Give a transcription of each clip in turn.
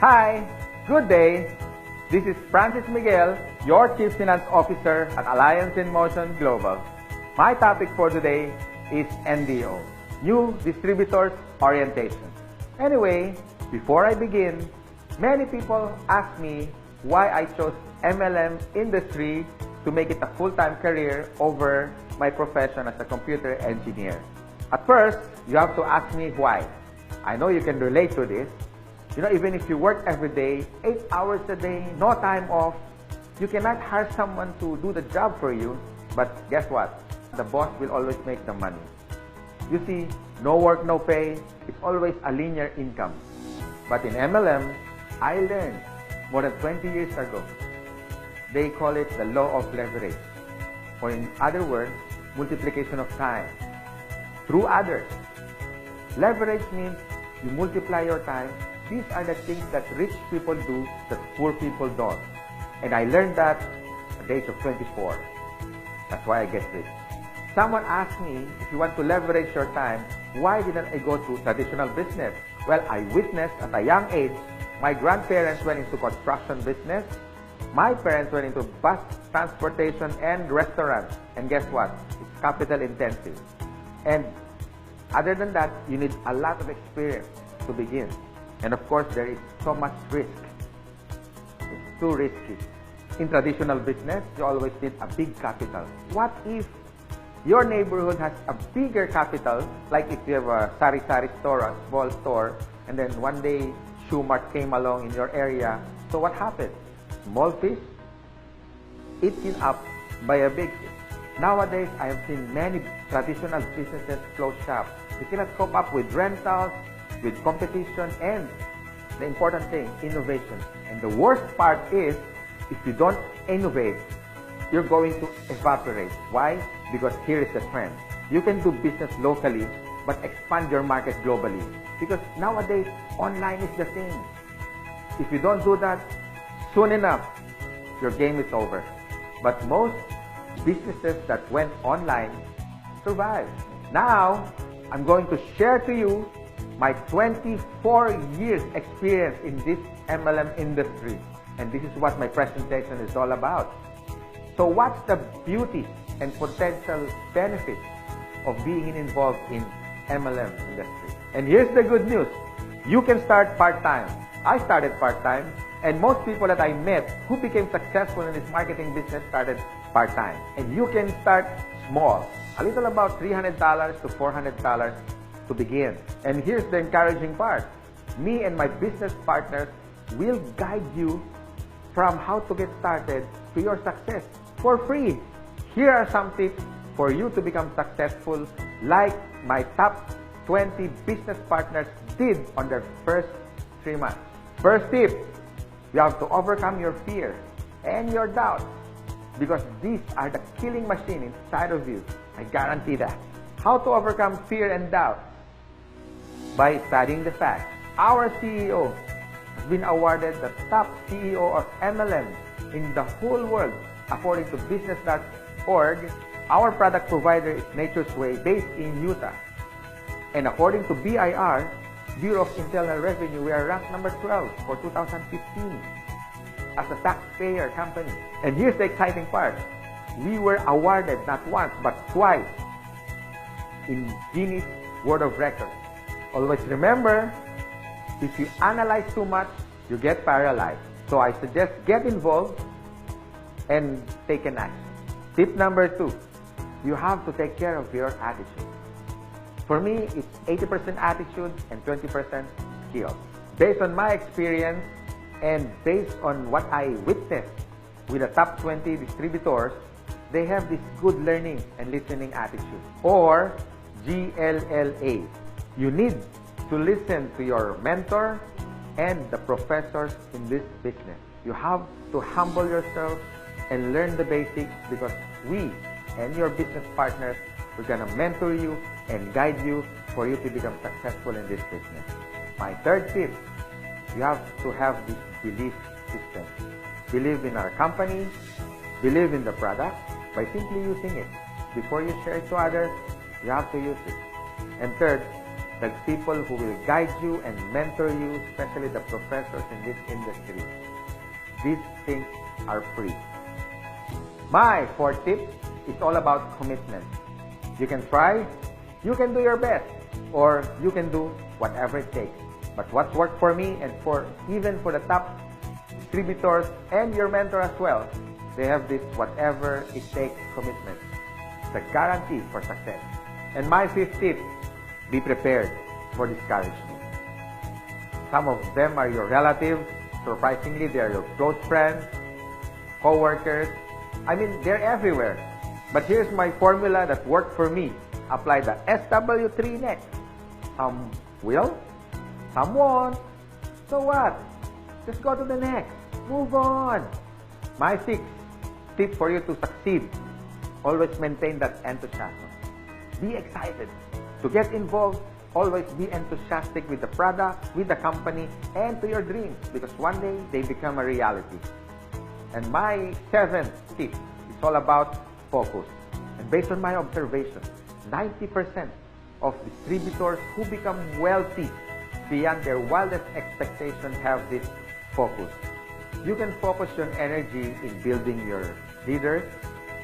Hi, good day. This is Francis Miguel, your Chief Finance Officer at Alliance in Motion Global. My topic for today is NDO, New Distributors Orientation. Anyway, before I begin, many people ask me why I chose MLM industry to make it a full-time career over my profession as a computer engineer. At first, you have to ask me why. I know you can relate to this. You know, even if you work every day, 8 hours a day, no time off, you cannot hire someone to do the job for you. But guess what? The boss will always make the money. You see, no work, no pay. It's always a linear income. But in MLM, I learned more than 20 years ago. They call it the law of leverage. Or in other words, multiplication of time through others. Leverage means you multiply your time. These are the things that rich people do that poor people don't. And I learned that at the age of 24. That's why I get rich. Someone asked me, if you want to leverage your time, why didn't I go to traditional business? Well, I witnessed at a young age, my grandparents went into construction business. My parents went into bus transportation and restaurants. And guess what? It's capital intensive. And other than that, you need a lot of experience to begin. And of course, there is so much risk. It's too risky. In traditional business, you always need a big capital. What if your neighborhood has a bigger capital, like if you have a sari-sari store, a small store, and then one day Shoe Mart came along in your area. So what happened? Small fish eaten up by a big fish. Nowadays, I have seen many traditional businesses close shop. You cannot cope up with rentals, with competition, and the important thing, innovation. And the worst part is, if you don't innovate, you're going to evaporate. Why? Because here is the trend. You can do business locally, but expand your market globally. Because nowadays, online is the thing. If you don't do that, soon enough, your game is over. But most businesses that went online survived. Now, I'm going to share to you my 24 years experience in this MLM industry. And this is what my presentation is all about. So what's the beauty and potential benefits of being involved in MLM industry? And here's the good news. You can start part-time. I started part-time, and most people that I met who became successful in this marketing business started part-time. And you can start small, a little about $300 to $400 to begin. And here's the encouraging part. Me and my business partners will guide you from how to get started to your success for free. Here are some tips for you to become successful, like my top 20 business partners did on their first 3 months. First tip, you have to overcome your fear and your doubts, because these are the killing machine inside of you. I guarantee that. How to overcome fear and doubt? By studying the facts. Our CEO has been awarded the top CEO of MLM in the whole world. According to business.org, our product provider is Nature's Way, based in Utah. And according to BIR, Bureau of Internal Revenue, we are ranked number 12 for 2015 as a taxpayer company. And here's the exciting part. We were awarded not once but twice in Guinness World of Records. Always remember, if you analyze too much, you get paralyzed. So I suggest get involved and take an action. Tip number 2, you have to take care of your attitude. For me, it's 80% attitude and 20% skill. Based on my experience and based on what I witnessed with the top 20 distributors, they have this good learning and listening attitude, or GLLA. You need to listen to your mentor and the professors in this business. You have to humble yourself and learn the basics, because we and your business partners, we're gonna mentor you and guide you for you to become successful in this business. My third tip, you have to have this belief system. Believe in our company, believe in the product by simply using it. Before you share it to others, you have to use it. And third, the people who will guide you and mentor you, especially the professors in this industry. These things are free. My fourth tip is all about commitment. You can try, you can do your best, or you can do whatever it takes. But what's worked for me and even for the top distributors and your mentor as well, they have this whatever it takes commitment. It's a guarantee for success. And my fifth tip, be prepared for discouragement. Some of them are your relatives. Surprisingly, they are your close friends, co-workers. I mean, they're everywhere. But here's my formula that worked for me. Apply the SW3 next. Some will, some won't. So what? Just go to the next. Move on. My sixth tip for you to succeed. Always maintain that enthusiasm. Be excited. To get involved, always be enthusiastic with the product, with the company, and to your dreams, because one day they become a reality. And my seventh tip is all about focus. And based on my observation, 90% of distributors who become wealthy beyond their wildest expectations have this focus. You can focus your energy in building your leaders,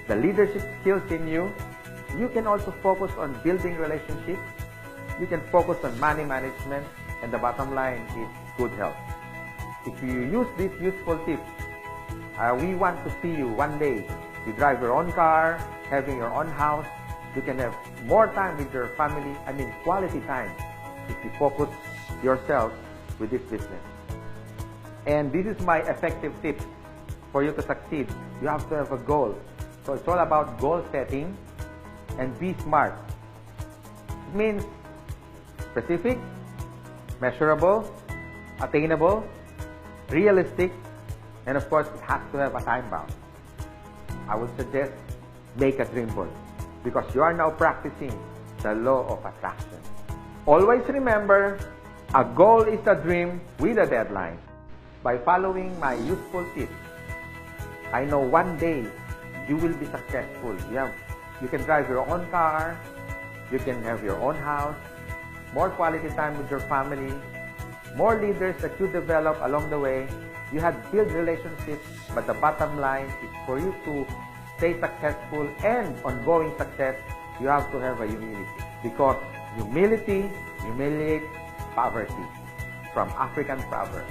the leadership skills in you. You can also focus on building relationships. You can focus on money management, and the bottom line is good health. If you use these useful tips, we want to see you one day. You drive your own car, having your own house. You can have more time with your family, quality time, if you focus yourself with this business. And this is my effective tip for you to succeed. You have to have a goal. So it's all about goal setting and be smart. It means specific, measurable, attainable, realistic, and of course, it has to have a time bound. I would suggest make a dream board because you are now practicing the law of attraction. Always remember, a goal is a dream with a deadline. By following my useful tips, I know one day you will be successful. You can drive your own car, you can have your own house, more quality time with your family, more leaders that you develop along the way. You have built relationships, but the bottom line is for you to stay successful and ongoing success, you have to have a humility. Because humility humiliates poverty, from African proverb.